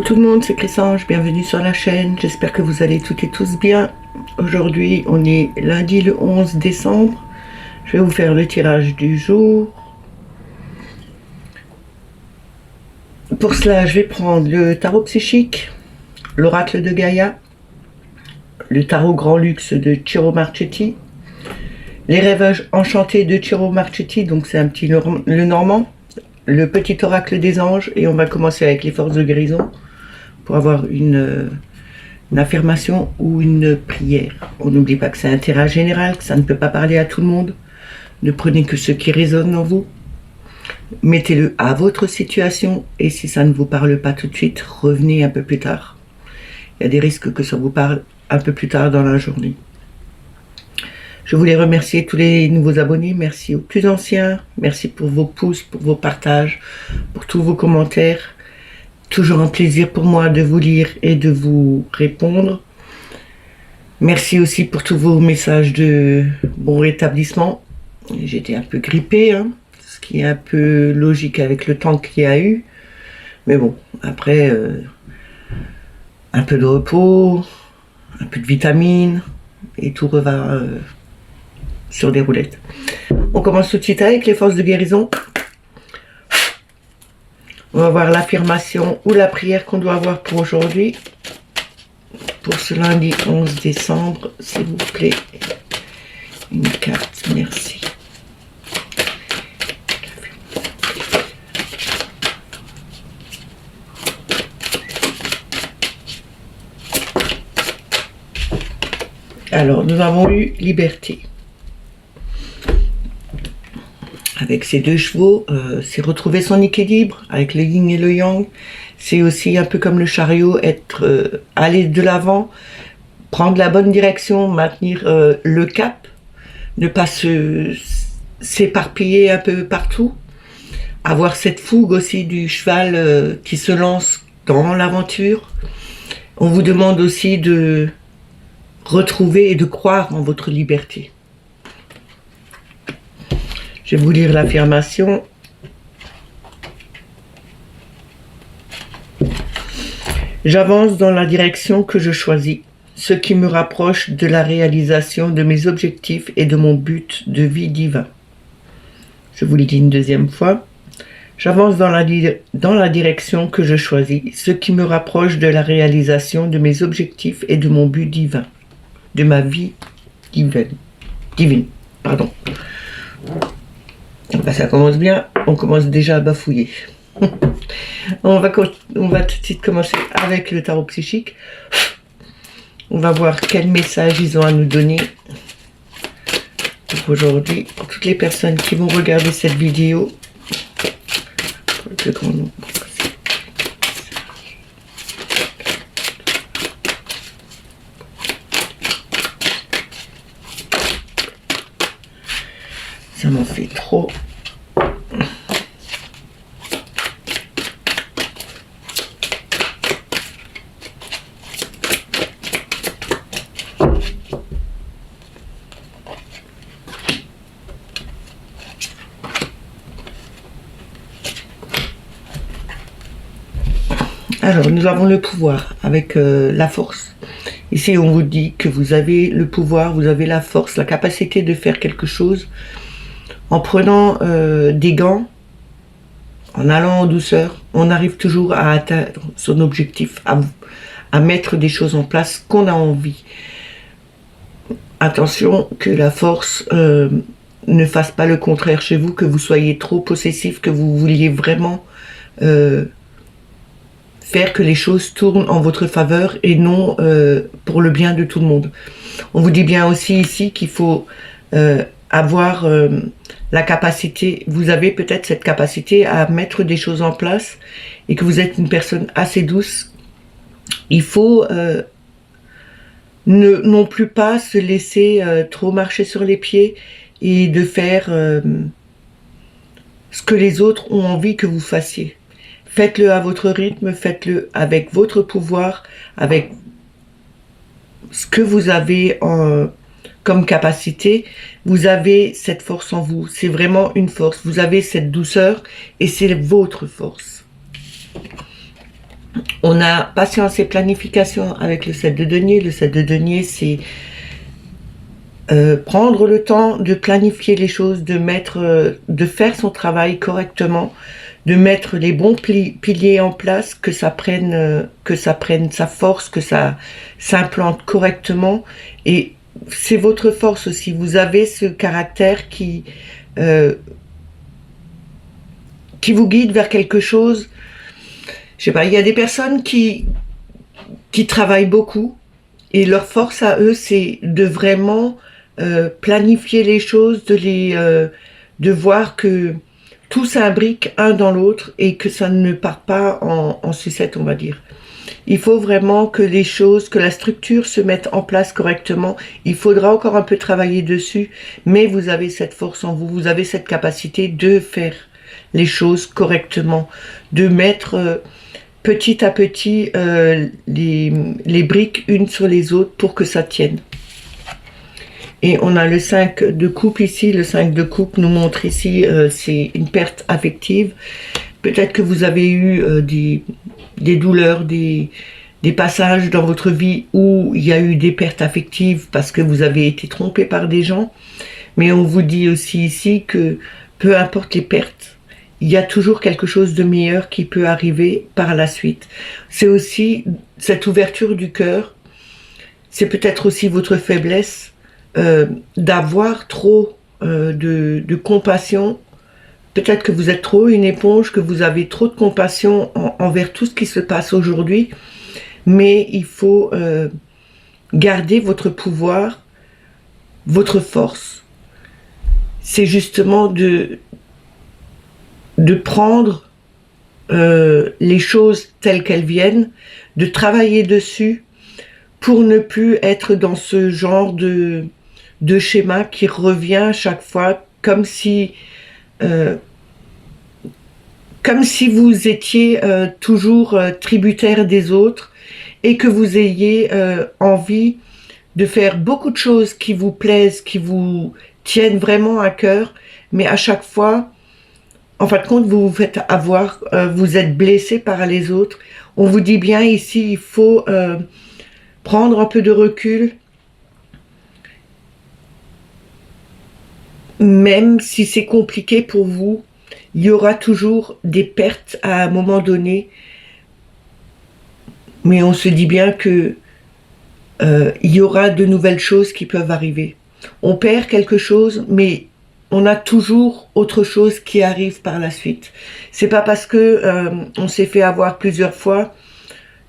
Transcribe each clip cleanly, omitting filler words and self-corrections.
Coucou tout le monde, c'est Chrysange, bienvenue sur la chaîne, j'espère que vous allez toutes et tous bien. Aujourd'hui on est lundi le 11 décembre, je vais vous faire le tirage du jour. Pour cela je vais prendre le tarot psychique, l'oracle de Gaïa, le tarot grand luxe de Ciro Marchetti, les rêves enchantés de Ciro Marchetti, donc c'est un petit le normand, le petit oracle des anges, et on va commencer avec les forces de guérison pour avoir une affirmation ou une prière. On n'oublie pas que c'est un tirage général, que ça ne peut pas parler à tout le monde. Ne prenez que ce qui résonne en vous. Mettez-le à votre situation, et si ça ne vous parle pas tout de suite, revenez un peu plus tard. Il y a des risques que ça vous parle un peu plus tard dans la journée. Je voulais remercier tous les nouveaux abonnés, merci aux plus anciens, merci pour vos pouces, pour vos partages, pour tous vos commentaires. Toujours un plaisir pour moi de vous lire et de vous répondre. Merci aussi pour tous vos messages de bon rétablissement. J'étais un peu grippée, ce qui est un peu logique avec le temps qu'il y a eu. Mais bon, après, un peu de repos, un peu de vitamines, et tout revient sur des roulettes. On commence tout de suite avec les forces de guérison. On va voir l'affirmation ou la prière qu'on doit avoir pour aujourd'hui. Pour ce lundi 11 décembre, s'il vous plaît. Une carte, merci. Alors, nous avons eu liberté. Avec ces deux chevaux, c'est retrouver son équilibre avec le yin et le yang. C'est aussi un peu comme le chariot, aller de l'avant, prendre la bonne direction, maintenir le cap, ne pas s'éparpiller un peu partout. Avoir cette fougue aussi du cheval qui se lance dans l'aventure. On vous demande aussi de retrouver et de croire en votre liberté. Je vais vous lire l'affirmation. J'avance dans la direction que je choisis, ce qui me rapproche de la réalisation de mes objectifs et de mon but de vie divin. Je vous le dis une deuxième fois. J'avance dans la direction que je choisis, ce qui me rapproche de la réalisation de mes objectifs et de mon but divin, de ma vie divine. Pardon. Ben, ça commence bien, on commence déjà à bafouiller. on va tout de suite commencer avec le tarot psychique. On va voir quel message ils ont à nous donner pour aujourd'hui. Pour toutes les personnes qui vont regarder cette vidéo. Ça m'en fait trop. Alors, nous avons le pouvoir avec la force. Ici, on vous dit que vous avez le pouvoir, vous avez la force, la capacité de faire quelque chose en prenant des gants, en allant en douceur. On arrive toujours à atteindre son objectif, à mettre des choses en place qu'on a envie. Attention que la force ne fasse pas le contraire chez vous, que vous soyez trop possessif, que vous vouliez vraiment faire que les choses tournent en votre faveur et non pour le bien de tout le monde. On vous dit bien aussi ici qu'il faut avoir la capacité, vous avez peut-être cette capacité à mettre des choses en place et que vous êtes une personne assez douce. Il faut non plus pas se laisser trop marcher sur les pieds et de faire ce que les autres ont envie que vous fassiez. Faites-le à votre rythme, faites-le avec votre pouvoir, avec ce que vous avez comme capacité. Vous avez cette force en vous, c'est vraiment une force. Vous avez cette douceur et c'est votre force. On a patience et planification avec le 7 de denier. Le 7 de denier, c'est prendre le temps de planifier les choses, de faire son travail correctement, de mettre les bons piliers en place, que ça prenne sa force, que ça s'implante correctement. Et c'est votre force aussi. Vous avez ce caractère qui vous guide vers quelque chose. Je sais pas, il y a des personnes qui travaillent beaucoup et leur force à eux, c'est de vraiment planifier les choses, de voir que tout s'imbrique un dans l'autre et que ça ne part pas en sucette, on va dire. Il faut vraiment que les choses, que la structure se mette en place correctement. Il faudra encore un peu travailler dessus, mais vous avez cette force en vous, vous avez cette capacité de faire les choses correctement, de mettre petit à petit les briques unes sur les autres pour que ça tienne. Et on a le 5 de coupe ici. Le 5 de coupe nous montre ici, c'est une perte affective. Peut-être que vous avez eu des douleurs, des passages dans votre vie où il y a eu des pertes affectives parce que vous avez été trompé par des gens. Mais on vous dit aussi ici que peu importe les pertes, il y a toujours quelque chose de meilleur qui peut arriver par la suite. C'est aussi cette ouverture du cœur. C'est peut-être aussi votre faiblesse d'avoir trop de compassion. Peut-être que vous êtes trop une éponge, que vous avez trop de compassion envers tout ce qui se passe aujourd'hui. Mais il faut garder votre pouvoir, votre force. C'est justement de prendre les choses telles qu'elles viennent, de travailler dessus pour ne plus être dans ce genre de schéma qui revient chaque fois comme si vous étiez toujours tributaire des autres et que vous ayez envie de faire beaucoup de choses qui vous plaisent, qui vous tiennent vraiment à cœur, mais à chaque fois, en fin de compte, vous vous faites avoir, vous êtes blessé par les autres. On vous dit bien ici, il faut prendre un peu de recul, même si c'est compliqué pour vous, il y aura toujours des pertes à un moment donné, mais on se dit bien que il y aura de nouvelles choses qui peuvent arriver. On perd quelque chose, mais on a toujours autre chose qui arrive par la suite. C'est pas parce que on s'est fait avoir plusieurs fois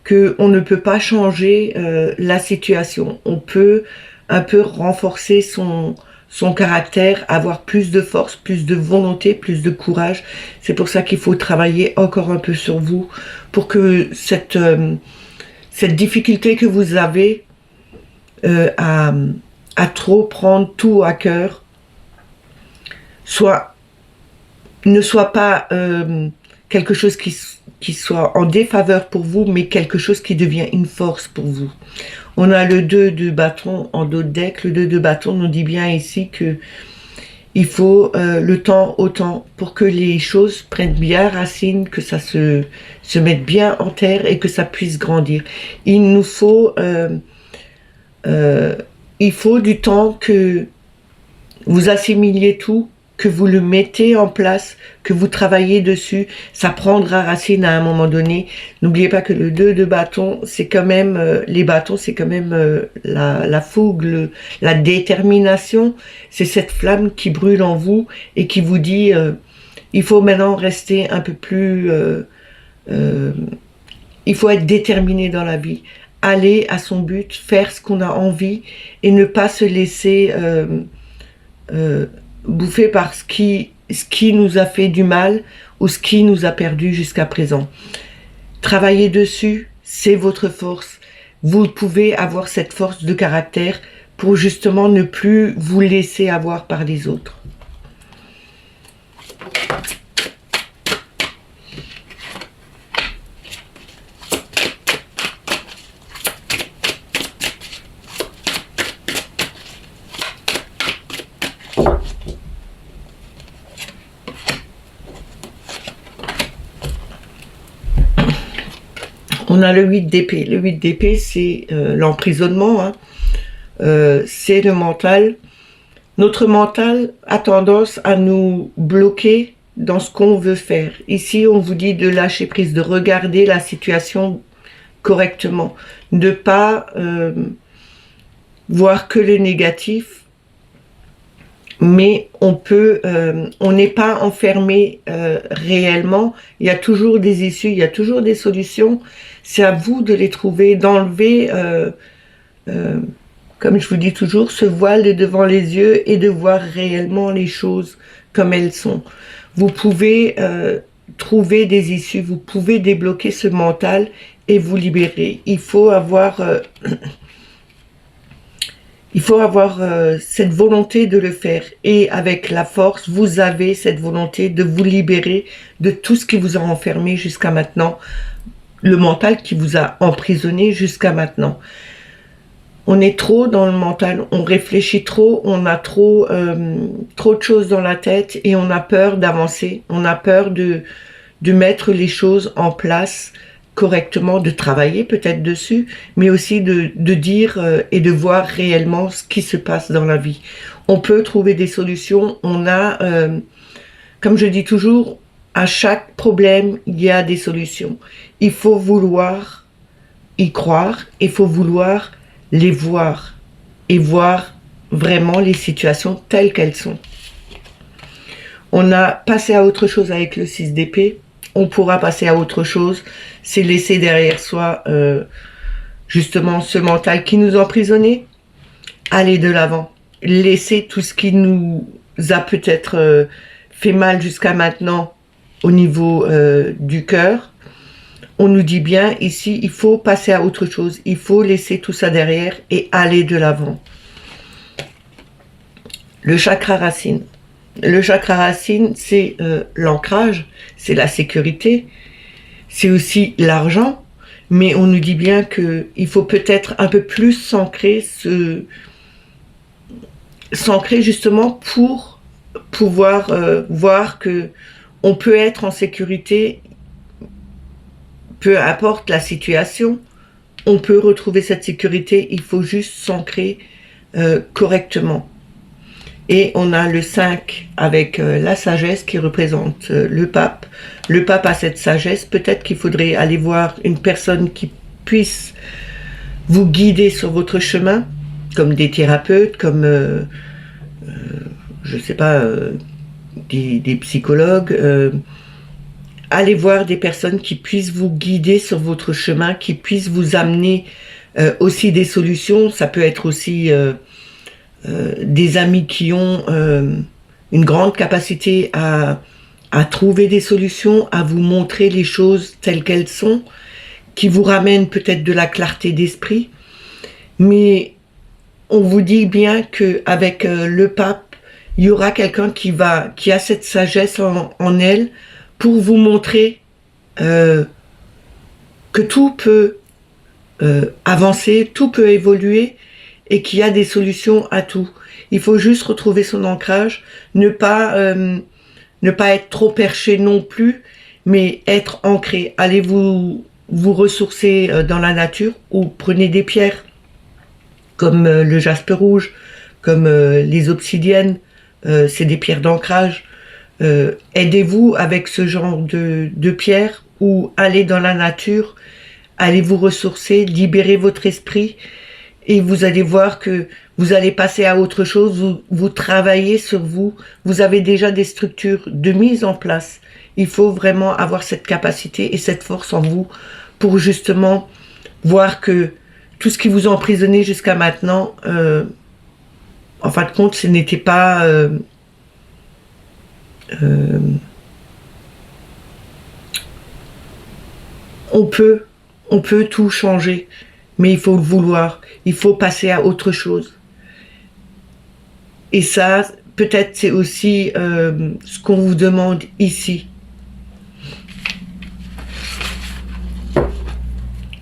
que on ne peut pas changer la situation. On peut un peu renforcer son caractère, avoir plus de force, plus de volonté, plus de courage. C'est pour ça qu'il faut travailler encore un peu sur vous pour que cette difficulté que vous avez à trop prendre tout à cœur ne soit pas quelque chose qui soit en défaveur pour vous, mais quelque chose qui devient une force pour vous. On a le 2 de bâton en dos de deck. Le 2 de bâton nous dit bien ici que il faut le temps au temps pour que les choses prennent bien racine, que ça se mette bien en terre et que ça puisse grandir. Il faut du temps que vous assimiliez tout, que vous le mettez en place, que vous travaillez dessus, ça prendra racine à un moment donné. N'oubliez pas que le 2 de bâton, c'est quand même, les bâtons, c'est quand même la fougue, la détermination. C'est cette flamme qui brûle en vous et qui vous dit, il faut maintenant rester un peu plus... il faut être déterminé dans la vie. Aller à son but, faire ce qu'on a envie et ne pas se laisser... bouffer par ce qui nous a fait du mal ou ce qui nous a perdu jusqu'à présent. Travaillez dessus, c'est votre force. Vous pouvez avoir cette force de caractère pour justement ne plus vous laisser avoir par les autres. On a le 8 d'épée. Le 8 d'épée, c'est l'emprisonnement, hein. C'est le mental. Notre mental a tendance à nous bloquer dans ce qu'on veut faire. Ici, on vous dit de lâcher prise, de regarder la situation correctement, de pas voir que le négatif, mais on n'est pas enfermé réellement. Il y a toujours des issues, il y a toujours des solutions. C'est à vous de les trouver, d'enlever, comme je vous dis toujours, ce voile devant les yeux et de voir réellement les choses comme elles sont. Vous pouvez trouver des issues, vous pouvez débloquer ce mental et vous libérer. Il faut avoir cette volonté de le faire. Et avec la force, vous avez cette volonté de vous libérer de tout ce qui vous a enfermé jusqu'à maintenant, le mental qui vous a emprisonné jusqu'à maintenant. On est trop dans le mental, on réfléchit trop, on a trop de choses dans la tête et on a peur d'avancer, on a peur de mettre les choses en place correctement, de travailler peut-être dessus, mais aussi de dire et de voir réellement ce qui se passe dans la vie. On peut trouver des solutions, on a, comme je dis toujours, à chaque problème, il y a des solutions. Il faut vouloir y croire, il faut vouloir les voir et voir vraiment les situations telles qu'elles sont. On a passé à autre chose avec le 6 d'épée. On pourra passer à autre chose. C'est laisser derrière soi justement ce mental qui nous emprisonnait. Aller de l'avant. Laisser tout ce qui nous a peut-être fait mal jusqu'à maintenant au niveau du cœur. On nous dit bien ici, il faut passer à autre chose. Il faut laisser tout ça derrière et aller de l'avant. Le chakra racine. Le chakra racine, c'est l'ancrage, c'est la sécurité, c'est aussi l'argent, mais on nous dit bien qu'il faut peut-être un peu plus s'ancrer justement pour pouvoir voir que on peut être en sécurité, peu importe la situation, on peut retrouver cette sécurité, il faut juste s'ancrer correctement. Et on a le 5 avec la sagesse qui représente le pape. Le pape a cette sagesse. Peut-être qu'il faudrait aller voir une personne qui puisse vous guider sur votre chemin, comme des thérapeutes, comme, je sais pas, des psychologues. Allez voir des personnes qui puissent vous guider sur votre chemin, qui puissent vous amener aussi des solutions. Ça peut être aussi des amis qui ont une grande capacité à trouver des solutions, à vous montrer les choses telles qu'elles sont, qui vous ramènent peut-être de la clarté d'esprit. Mais on vous dit bien qu'avec le pape, il y aura quelqu'un qui a cette sagesse en elle pour vous montrer que tout peut avancer, tout peut évoluer, et qu'il y a des solutions à tout. Il faut juste retrouver son ancrage, ne pas être trop perché non plus, mais être ancré. Allez vous ressourcer dans la nature ou prenez des pierres comme le jaspe rouge, comme les obsidiennes, c'est des pierres d'ancrage. Aidez-vous avec ce genre de pierres ou allez dans la nature, allez vous ressourcer, libérez votre esprit. Et vous allez voir que vous allez passer à autre chose, vous travaillez sur vous, vous avez déjà des structures de mise en place. Il faut vraiment avoir cette capacité et cette force en vous pour justement voir que tout ce qui vous a emprisonné jusqu'à maintenant, en fin de compte, ce n'était pas... on peut tout changer. Mais il faut le vouloir, il faut passer à autre chose. Et ça, peut-être c'est aussi ce qu'on vous demande ici.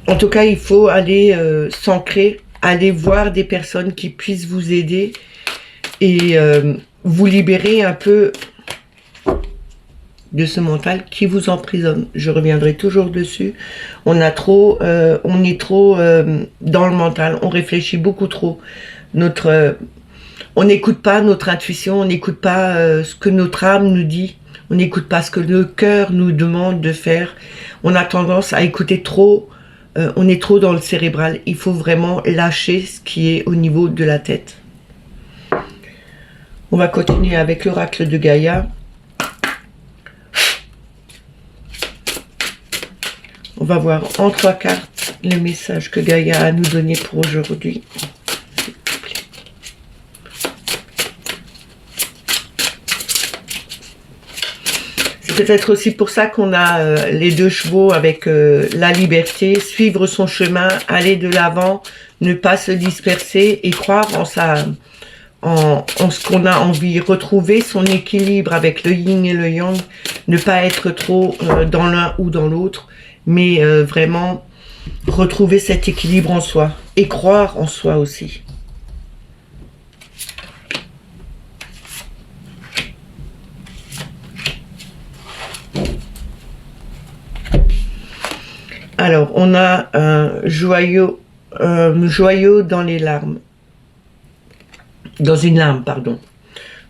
En tout cas, il faut aller s'ancrer, aller voir des personnes qui puissent vous aider et vous libérer un peu de ce mental qui vous emprisonne. Je reviendrai toujours dessus. On est trop dans le mental, on réfléchit beaucoup trop. On n'écoute pas notre intuition, on n'écoute pas ce que notre âme nous dit, on n'écoute pas ce que le cœur nous demande de faire. On a tendance à écouter trop, on est trop dans le cérébral. Il faut vraiment lâcher ce qui est au niveau de la tête. On va continuer avec l'oracle de Gaïa. On va voir en 3 cartes le message que Gaïa a à nous donner pour aujourd'hui. C'est peut-être aussi pour ça qu'on a les 2 chevaux avec la liberté, suivre son chemin, aller de l'avant, ne pas se disperser et croire en ce qu'on a envie, retrouver son équilibre avec le yin et le yang, ne pas être trop dans l'un ou dans l'autre, mais vraiment retrouver cet équilibre en soi et croire en soi aussi. Alors, on a un joyau dans les larmes. Dans une larme, pardon.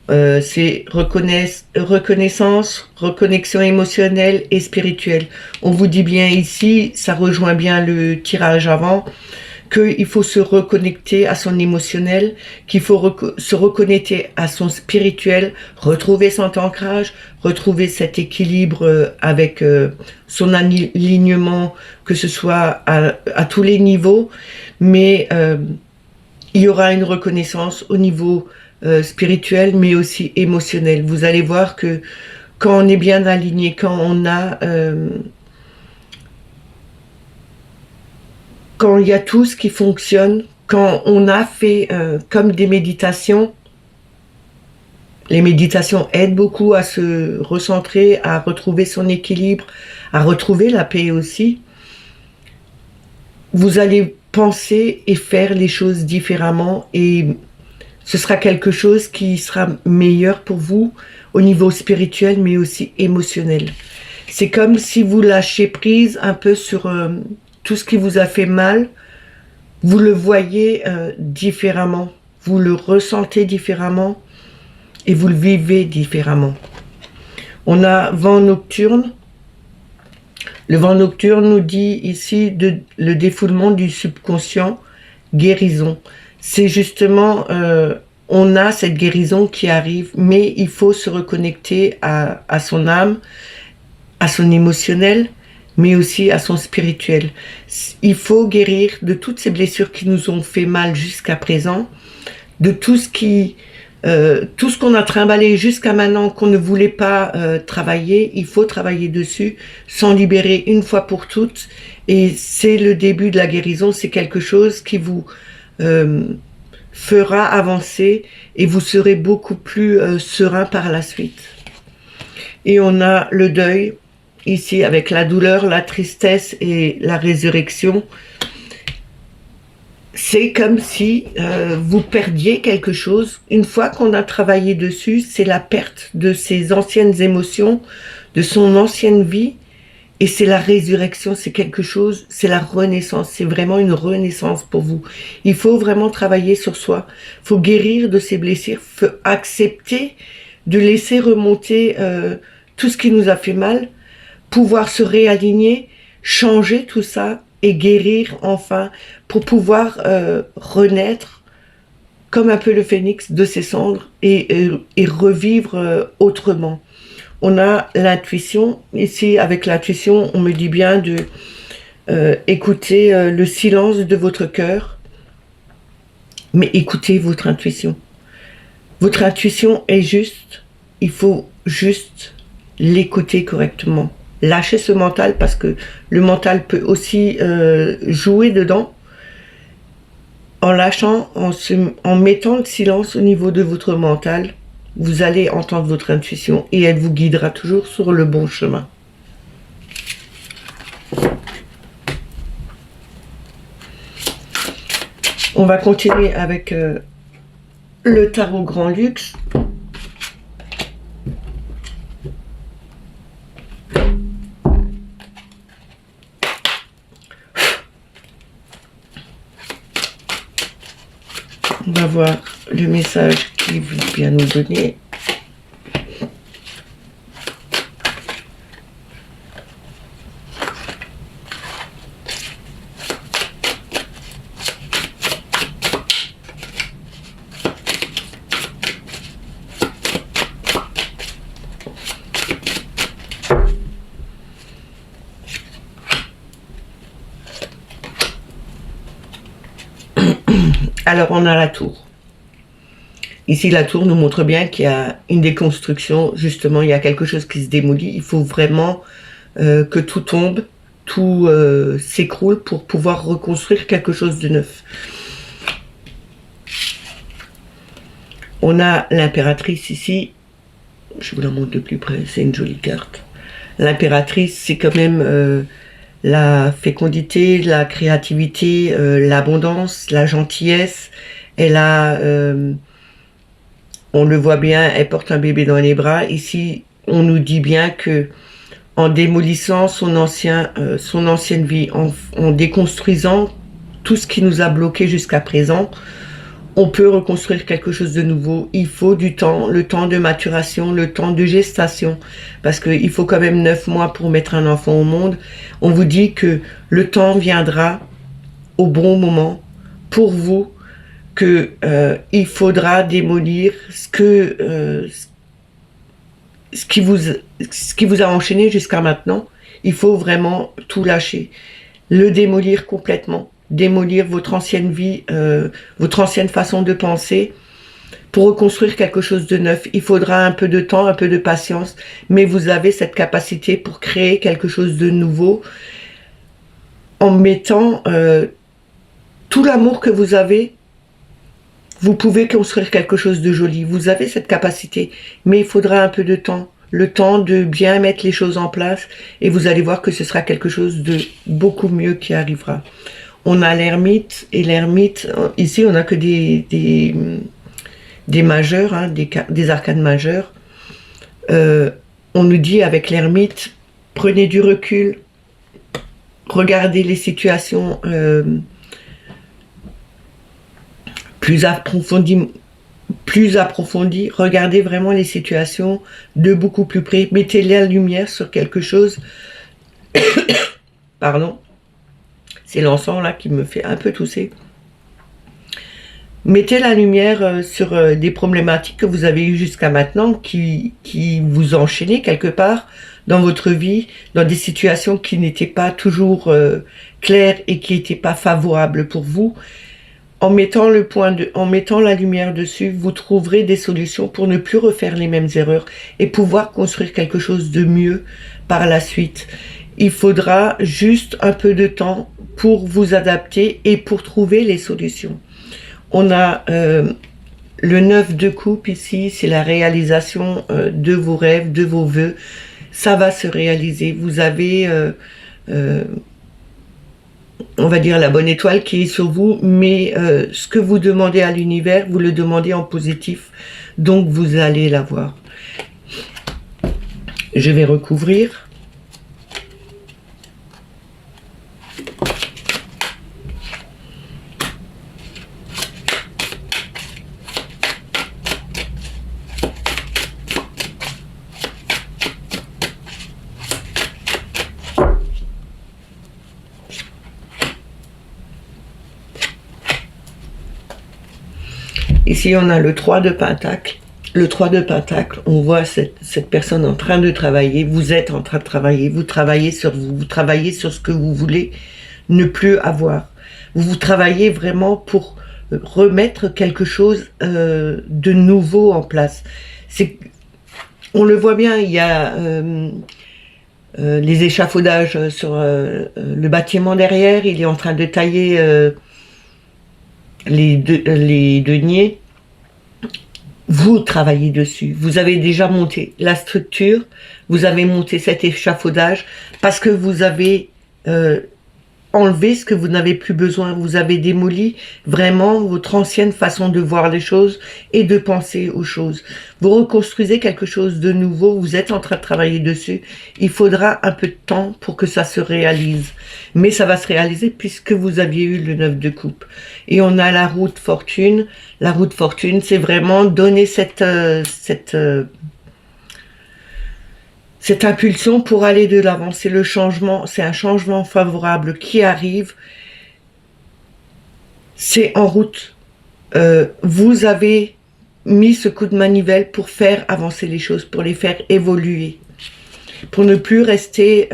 C'est reconnaissance, reconnexion émotionnelle et spirituelle. On vous dit bien ici, ça rejoint bien le tirage avant, qu'il faut se reconnecter à son émotionnel, qu'il faut se reconnecter à son spirituel, retrouver son ancrage, retrouver cet équilibre avec son alignement, que ce soit à tous les niveaux, mais il y aura une reconnaissance au niveau spirituel, mais aussi émotionnel. Vous allez voir que quand on est bien aligné, quand il y a tout ce qui fonctionne, quand on a fait comme des méditations, les méditations aident beaucoup à se recentrer, à retrouver son équilibre, à retrouver la paix aussi. Vous allez penser et faire les choses différemment et ce sera quelque chose qui sera meilleur pour vous au niveau spirituel mais aussi émotionnel. C'est comme si vous lâchez prise un peu sur tout ce qui vous a fait mal, vous le voyez différemment, vous le ressentez différemment et vous le vivez différemment. On a vent nocturne. Le vent nocturne nous dit ici le défoulement du subconscient, guérison. C'est justement, on a cette guérison qui arrive, mais il faut se reconnecter à son âme, à son émotionnel, mais aussi à son spirituel. Il faut guérir de toutes ces blessures qui nous ont fait mal jusqu'à présent, de tout ce qu'on a trimballé jusqu'à maintenant, qu'on ne voulait pas travailler. Il faut travailler dessus, s'en libérer une fois pour toutes. Et c'est le début de la guérison. C'est quelque chose qui vous fera avancer et vous serez beaucoup plus serein par la suite. Et on a le deuil, ici, avec la douleur, la tristesse et la résurrection. C'est comme si vous perdiez quelque chose. Une fois qu'on a travaillé dessus, c'est la perte de ses anciennes émotions, de son ancienne vie, et c'est la résurrection, c'est quelque chose, c'est la renaissance, c'est vraiment une renaissance pour vous. Il faut vraiment travailler sur soi, il faut guérir de ses blessures, faut accepter de laisser remonter tout ce qui nous a fait mal, pouvoir se réaligner, changer tout ça, et guérir enfin, pour pouvoir renaître comme un peu le phénix de ses cendres et revivre autrement. On a l'intuition, ici avec l'intuition on me dit bien de écouter le silence de votre cœur, mais écoutez votre intuition. Votre intuition est juste, il faut juste l'écouter correctement. Lâchez ce mental parce que le mental peut aussi jouer dedans. En lâchant, en mettant le silence au niveau de votre mental, vous allez entendre votre intuition et elle vous guidera toujours sur le bon chemin. On va continuer avec le tarot Grand Luxe. On va voir le message qu'il vient nous donner. Alors, on a la tour. Ici, la tour nous montre bien qu'il y a une déconstruction. Justement, il y a quelque chose qui se démolit. Il faut vraiment que tout tombe, tout s'écroule pour pouvoir reconstruire quelque chose de neuf. On a l'impératrice ici. Je vous la montre de plus près. C'est une jolie carte. L'impératrice, c'est quand même la fécondité, la créativité, l'abondance, la gentillesse. Elle a, on le voit bien, elle porte un bébé dans les bras. Ici, on nous dit bien que en démolissant son ancienne vie, en déconstruisant tout ce qui nous a bloqué jusqu'à présent, on peut reconstruire quelque chose de nouveau. Il faut du temps, le temps de maturation, le temps de gestation, parce qu'il faut quand même 9 mois pour mettre un enfant au monde. On vous dit que le temps viendra au bon moment pour vous, que il faudra démolir ce qui vous a enchaîné jusqu'à maintenant. Il faut vraiment tout lâcher, le démolir complètement. Démolir votre ancienne vie, votre ancienne façon de penser, pour reconstruire quelque chose de neuf. Il faudra un peu de temps, un peu de patience, mais vous avez cette capacité pour créer quelque chose de nouveau, en mettant tout l'amour que vous avez. Vous pouvez construire quelque chose de joli, vous avez cette capacité, mais il faudra un peu de temps, le temps de bien mettre les choses en place, et vous allez voir que ce sera quelque chose de beaucoup mieux qui arrivera. On a l'ermite, et l'ermite, ici on n'a que des majeurs, hein, des arcanes majeures. On nous dit avec l'ermite, prenez du recul, regardez les situations plus approfondies, regardez vraiment les situations de beaucoup plus près, mettez la lumière sur quelque chose, pardon, c'est l'encens là qui me fait un peu tousser. Mettez la lumière sur des problématiques que vous avez eues jusqu'à maintenant, qui vous enchaînaient quelque part dans votre vie, dans des situations qui n'étaient pas toujours claires et qui n'étaient pas favorables pour vous. En mettant la lumière dessus, vous trouverez des solutions pour ne plus refaire les mêmes erreurs et pouvoir construire quelque chose de mieux par la suite. Il faudra juste un peu de temps pour vous adapter et pour trouver les solutions. On a le 9 de coupe ici, c'est la réalisation de vos rêves, de vos vœux. Ça va se réaliser. Vous avez, on va dire, la bonne étoile qui est sur vous, mais ce que vous demandez à l'univers, vous le demandez en positif, donc vous allez l'avoir. Je vais recouvrir. Ici, on a le 3 de Pentacle. Le 3 de Pentacle, on voit cette personne en train de travailler. Vous êtes en train de travailler. Vous travaillez sur vous. Vous travaillez sur ce que vous voulez ne plus avoir. Vous travaillez vraiment pour remettre quelque chose de nouveau en place. On le voit bien, il y a les échafaudages sur le bâtiment derrière. Il est en train de tailler les deniers. Vous travaillez dessus, vous avez déjà monté la structure, vous avez monté cet échafaudage parce que vous avez enlevé ce que vous n'avez plus besoin. Vous avez démoli vraiment votre ancienne façon de voir les choses et de penser aux choses. Vous reconstruisez quelque chose de nouveau, vous êtes en train de travailler dessus. Il faudra un peu de temps pour que ça se réalise. Mais ça va se réaliser puisque vous aviez eu le 9 de coupe. Et on a la roue de fortune. La roue de fortune, c'est vraiment donner cette impulsion pour aller de l'avant. C'est le changement, c'est un changement favorable qui arrive. C'est en route. Vous avez mis ce coup de manivelle pour faire avancer les choses, pour les faire évoluer, pour ne plus rester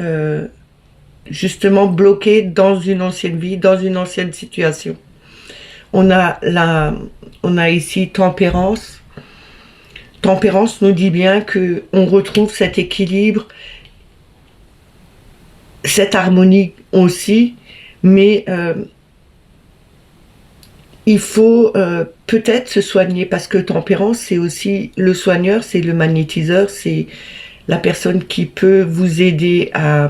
justement bloqué dans une ancienne vie, dans une ancienne situation. On a ici tempérance. Tempérance nous dit bien que on retrouve cet équilibre, cette harmonie aussi, mais il faut peut-être se soigner parce que tempérance, c'est aussi le soigneur, c'est le magnétiseur, c'est la personne qui peut vous aider à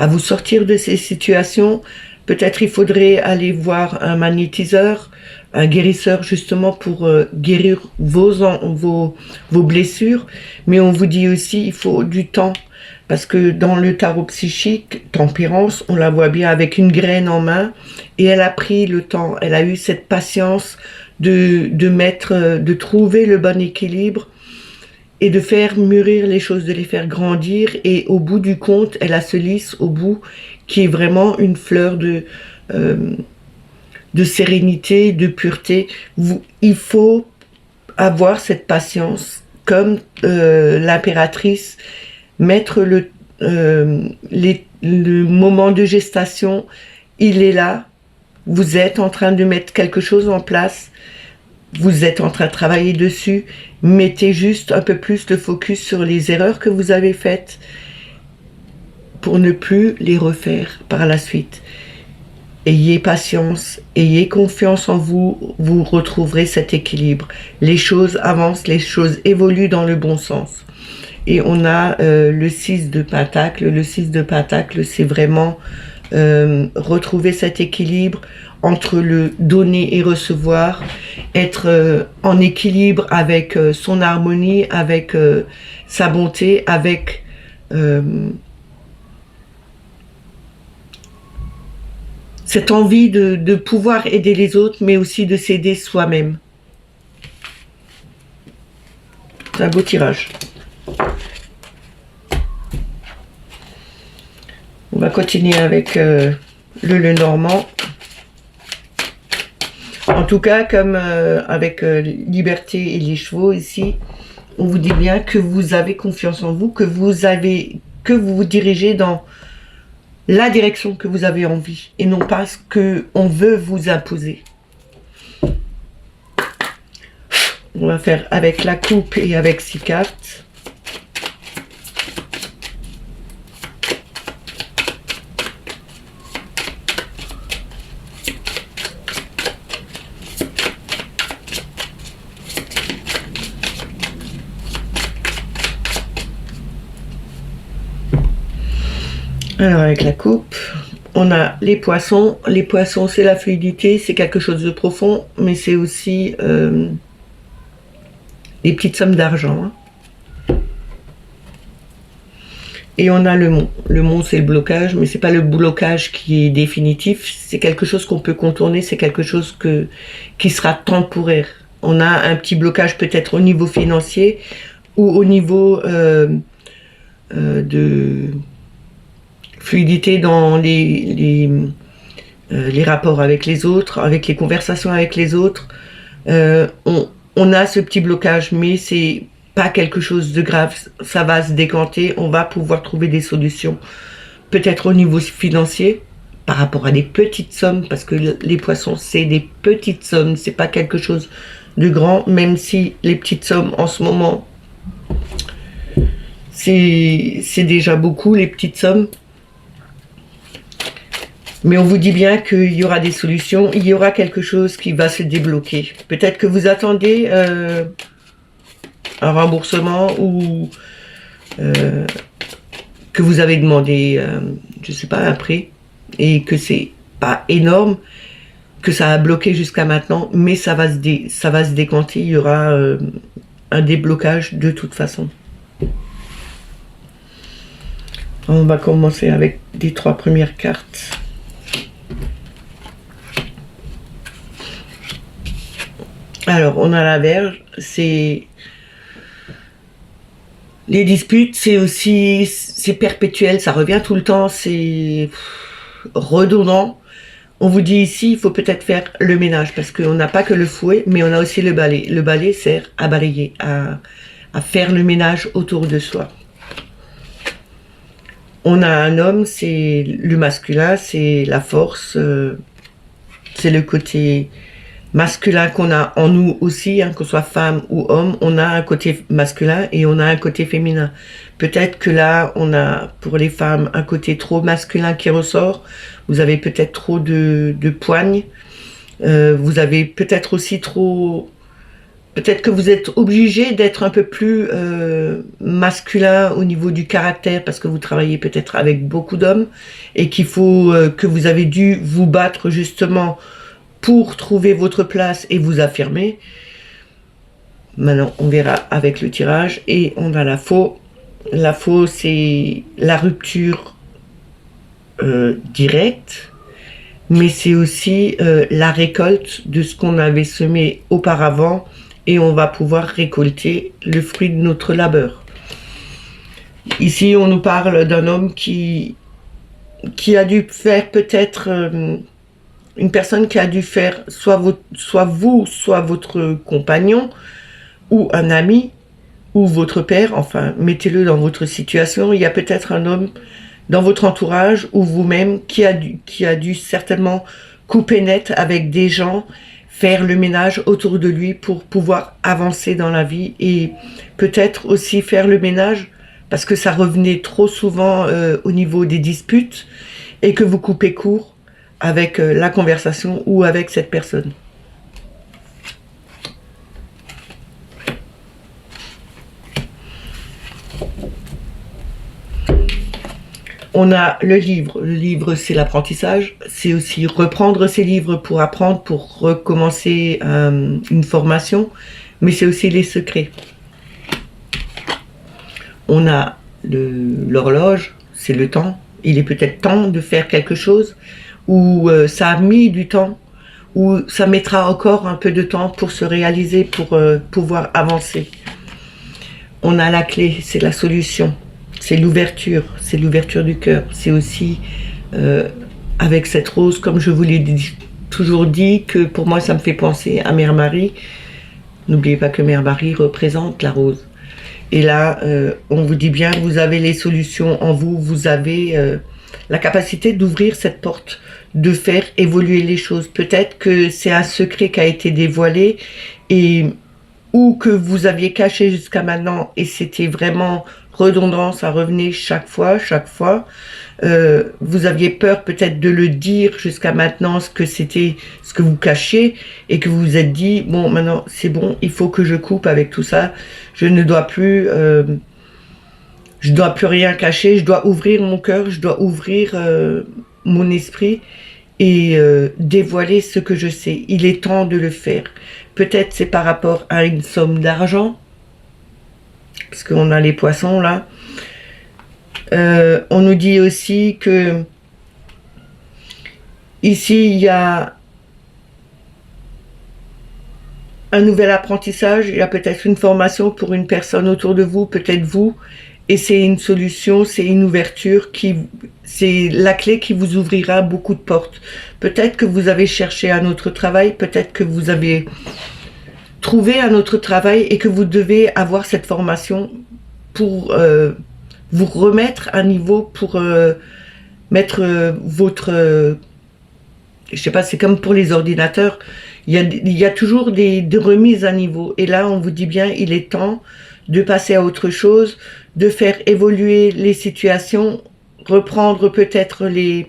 vous sortir de ces situations. Peut-être il faudrait aller voir un magnétiseur, un guérisseur justement pour guérir vos blessures. Mais on vous dit aussi il faut du temps. Parce que dans le tarot psychique, tempérance, on la voit bien avec une graine en main. Et elle a pris le temps. Elle a eu cette patience de trouver le bon équilibre et de faire mûrir les choses, de les faire grandir. Et au bout du compte, elle a ce lys au bout qui est vraiment une fleur de sérénité, de pureté. Il faut avoir cette patience, comme l'impératrice, mettre le moment de gestation, il est là. Vous êtes en train de mettre quelque chose en place. Vous êtes en train de travailler dessus. Mettez juste un peu plus le focus sur les erreurs que vous avez faites pour ne plus les refaire par la suite. Ayez patience, ayez confiance en vous, vous retrouverez cet équilibre. Les choses avancent, les choses évoluent dans le bon sens. Et on a le 6 de Pentacle. Le 6 de Pentacle, c'est vraiment retrouver cet équilibre entre le donner et recevoir, être en équilibre avec son harmonie, avec sa bonté, avec cette envie de pouvoir aider les autres, mais aussi de s'aider soi-même. C'est un beau tirage. On va continuer avec le Lenormand. En tout cas, comme avec Liberté et les chevaux ici, on vous dit bien que vous avez confiance en vous, que vous vous dirigez dans la direction que vous avez envie et non pas ce qu'on veut vous imposer. On va faire avec la coupe et avec 6 cartes. Alors avec la coupe, on a les poissons. Les poissons, c'est la fluidité, c'est quelque chose de profond, mais c'est aussi des petites sommes d'argent. Hein. Et on a le mont. Le mont, c'est le blocage, mais c'est pas le blocage qui est définitif. C'est quelque chose qu'on peut contourner, c'est quelque chose qui sera temporaire. On a un petit blocage peut-être au niveau financier ou au niveau de fluidité dans les rapports avec les autres, avec les conversations avec les autres. On a ce petit blocage, mais c'est pas quelque chose de grave. Ça va se décanter, on va pouvoir trouver des solutions. Peut-être au niveau financier, par rapport à des petites sommes, parce que les poissons, c'est des petites sommes, c'est pas quelque chose de grand, même si les petites sommes en ce moment, c'est déjà beaucoup, les petites sommes. Mais on vous dit bien qu'il y aura des solutions, il y aura quelque chose qui va se débloquer. Peut-être que vous attendez un remboursement ou que vous avez demandé, je sais pas, un prêt. et que c'est pas énorme, que ça a bloqué jusqu'à maintenant, mais ça va se décanter, il y aura un déblocage de toute façon. On va commencer avec les 3 premières cartes. Alors, on a la Vierge, c'est les disputes, c'est perpétuel, ça revient tout le temps, c'est redondant. On vous dit ici, il faut peut-être faire le ménage, parce qu'on n'a pas que le fouet, mais on a aussi le balai. Le balai sert à balayer, à faire le ménage autour de soi. On a un homme, c'est le masculin, c'est la force, c'est le côté masculin qu'on a en nous aussi, hein, qu'on soit femme ou homme, on a un côté masculin et on a un côté féminin. Peut-être que là, on a pour les femmes un côté trop masculin qui ressort. Vous avez peut-être trop de poignes. Vous avez peut-être aussi trop... Peut-être que vous êtes obligé d'être un peu plus masculin au niveau du caractère parce que vous travaillez peut-être avec beaucoup d'hommes et qu'il faut que vous avez dû vous battre justement pour trouver votre place et vous affirmer. Maintenant, on verra avec le tirage. Et on a la faux. La faux, c'est la rupture directe, mais c'est aussi la récolte de ce qu'on avait semé auparavant et on va pouvoir récolter le fruit de notre labeur. Ici, on nous parle d'un homme qui a dû faire peut-être... une personne qui a dû faire soit vous, soit votre compagnon, ou un ami, ou votre père, enfin, mettez-le dans votre situation. Il y a peut-être un homme dans votre entourage, ou vous-même, qui a dû certainement couper net avec des gens, faire le ménage autour de lui pour pouvoir avancer dans la vie, et peut-être aussi faire le ménage, parce que ça revenait trop souvent au niveau des disputes, et que vous coupez court avec la conversation ou avec cette personne. On a le livre. Le livre, c'est l'apprentissage. C'est aussi reprendre ses livres pour apprendre, pour recommencer une formation. Mais c'est aussi les secrets. On a l'horloge, c'est le temps. Il est peut-être temps de faire quelque chose. Où ça a mis du temps, où ça mettra encore un peu de temps pour se réaliser, pour pouvoir avancer. On a la clé, c'est la solution, c'est l'ouverture du cœur. C'est aussi avec cette rose, comme je vous l'ai toujours dit, que pour moi ça me fait penser à Mère Marie. N'oubliez pas que Mère Marie représente la rose. Et là, on vous dit bien, vous avez les solutions en vous, vous avez la capacité d'ouvrir cette porte, de faire évoluer les choses. Peut-être que c'est un secret qui a été dévoilé ou que vous aviez caché jusqu'à maintenant et c'était vraiment redondant, ça revenait chaque fois. Vous aviez peur peut-être de le dire jusqu'à maintenant, ce que vous cachiez et que vous vous êtes dit, bon, maintenant c'est bon, il faut que je coupe avec tout ça, je dois plus rien cacher, je dois ouvrir mon cœur, je dois ouvrir mon esprit et dévoiler ce que je sais. Il est temps de le faire. Peut-être c'est par rapport à une somme d'argent, parce qu'on a les poissons là. On nous dit aussi que ici il y a un nouvel apprentissage, il y a peut-être une formation pour une personne autour de vous, peut-être vous, et c'est une solution, c'est une ouverture, c'est la clé qui vous ouvrira beaucoup de portes. Peut-être que vous avez cherché un autre travail, peut-être que vous avez trouvé un autre travail et que vous devez avoir cette formation pour vous remettre à niveau, pour mettre votre... je sais pas, c'est comme pour les ordinateurs, il y a toujours des remises à niveau. Et là, on vous dit bien, il est temps de passer à autre chose, de faire évoluer les situations, reprendre peut-être les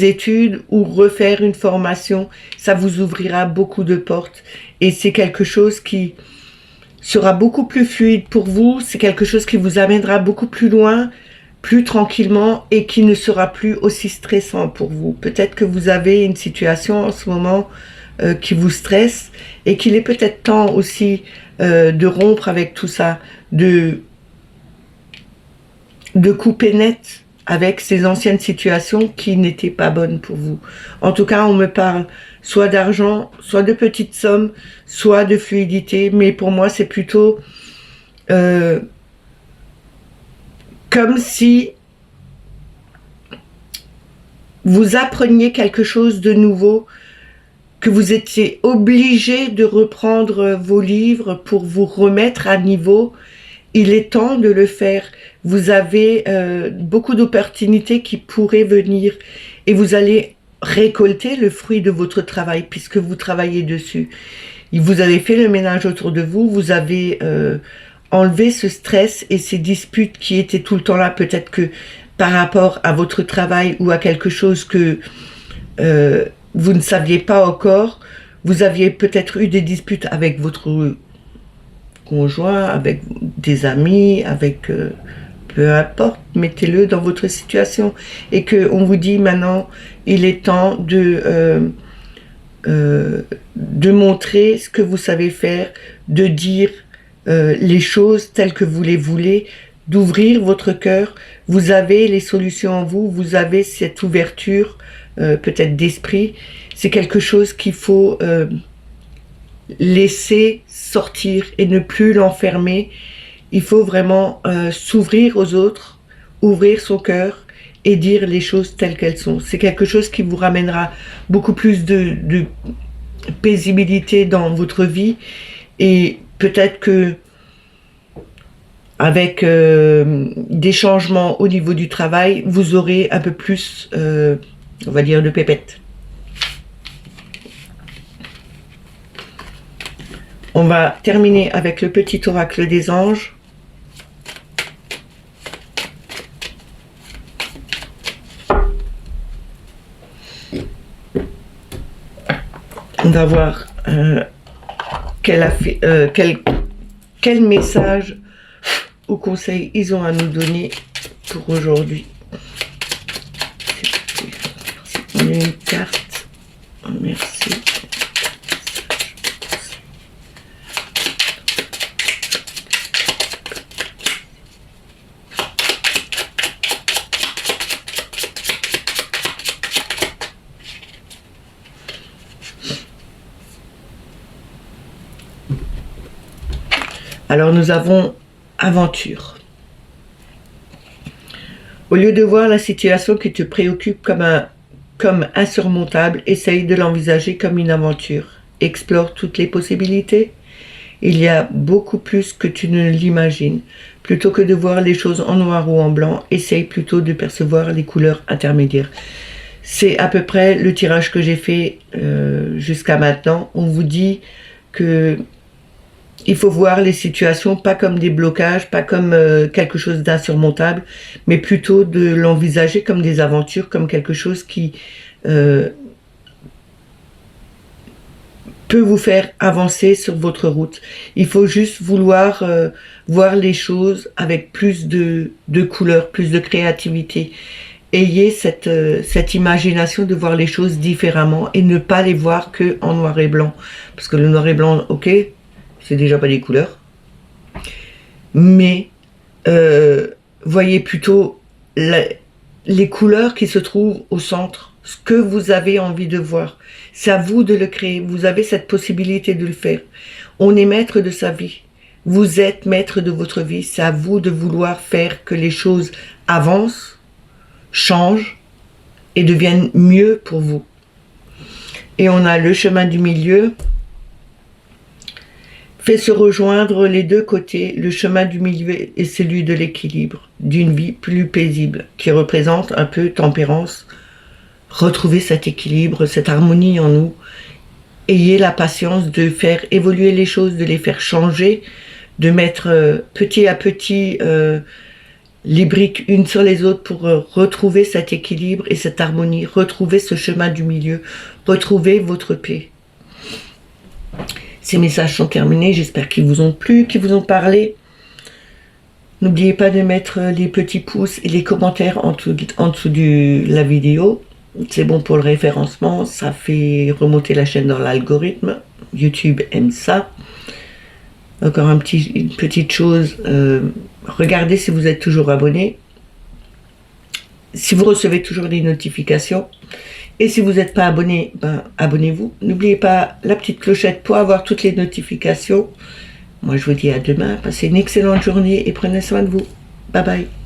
études ou refaire une formation. Ça vous ouvrira beaucoup de portes. Et c'est quelque chose qui sera beaucoup plus fluide pour vous. C'est quelque chose qui vous amènera beaucoup plus loin plus tranquillement et qui ne sera plus aussi stressant pour vous. Peut-être que vous avez une situation en ce moment qui vous stresse et qu'il est peut-être temps aussi de rompre avec tout ça, de couper net avec ces anciennes situations qui n'étaient pas bonnes pour vous. En tout cas, on me parle soit d'argent, soit de petites sommes, soit de fluidité, mais pour moi, c'est plutôt comme si vous appreniez quelque chose de nouveau, que vous étiez obligé de reprendre vos livres pour vous remettre à niveau. Il est temps de le faire. Vous avez beaucoup d'opportunités qui pourraient venir et vous allez récolter le fruit de votre travail puisque vous travaillez dessus. Vous avez fait le ménage autour de vous, vous avez enlevé ce stress et ces disputes qui étaient tout le temps là, peut-être que par rapport à votre travail ou à quelque chose que vous ne saviez pas encore, vous aviez peut-être eu des disputes avec votre conjoint, avec des amis, avec peu importe, mettez-le dans votre situation et que on vous dit maintenant il est temps de montrer ce que vous savez faire, de dire les choses telles que vous les voulez, d'ouvrir votre cœur. Vous avez les solutions en vous, vous avez cette ouverture peut-être d'esprit. C'est quelque chose qu'il faut laisser sortir et ne plus l'enfermer. Il faut vraiment s'ouvrir aux autres, ouvrir son cœur et dire les choses telles qu'elles sont. C'est quelque chose qui vous ramènera beaucoup plus de paisibilité dans votre vie et peut-être que avec des changements au niveau du travail, vous aurez un peu plus, on va dire, de pépettes. On va terminer avec le petit oracle des anges. On va voir quel message ou conseil ils ont à nous donner pour aujourd'hui. On a une carte. Merci. Alors nous avons aventure. Au lieu de voir la situation qui te préoccupe comme insurmontable, essaye de l'envisager comme une aventure. Explore toutes les possibilités. Il y a beaucoup plus que tu ne l'imagines. Plutôt que de voir les choses en noir ou en blanc, essaye plutôt de percevoir les couleurs intermédiaires. C'est à peu près le tirage que j'ai fait jusqu'à maintenant. On vous dit que il faut voir les situations pas comme des blocages, pas comme quelque chose d'insurmontable, mais plutôt de l'envisager comme des aventures, comme quelque chose qui peut vous faire avancer sur votre route. Il faut juste vouloir voir les choses avec plus de couleurs, plus de créativité. Ayez cette imagination de voir les choses différemment et ne pas les voir que en noir et blanc. Parce que le noir et blanc, ok, c'est déjà pas des couleurs. Mais voyez plutôt les couleurs qui se trouvent au centre, ce que vous avez envie de voir. C'est à vous de le créer. Vous avez cette possibilité de le faire. On est maître de sa vie. Vous êtes maître de votre vie. C'est à vous de vouloir faire que les choses avancent, changent et deviennent mieux pour vous. Et on a le chemin du milieu. Fait se rejoindre les deux côtés, le chemin du milieu et celui de l'équilibre, d'une vie plus paisible, qui représente un peu tempérance. Retrouvez cet équilibre, cette harmonie en nous. Ayez la patience de faire évoluer les choses, de les faire changer, de mettre petit à petit les briques une sur les autres pour retrouver cet équilibre et cette harmonie, retrouver ce chemin du milieu, retrouver votre paix. Ces messages sont terminés, j'espère qu'ils vous ont plu, qu'ils vous ont parlé. N'oubliez pas de mettre les petits pouces et les commentaires en dessous de la vidéo. C'est bon pour le référencement, ça fait remonter la chaîne dans l'algorithme. YouTube aime ça. Encore une petite chose, regardez si vous êtes toujours abonné, si vous recevez toujours les notifications. Et si vous n'êtes pas abonné, ben, abonnez-vous. N'oubliez pas la petite clochette pour avoir toutes les notifications. Moi, je vous dis à demain. Passez une excellente journée et prenez soin de vous. Bye bye.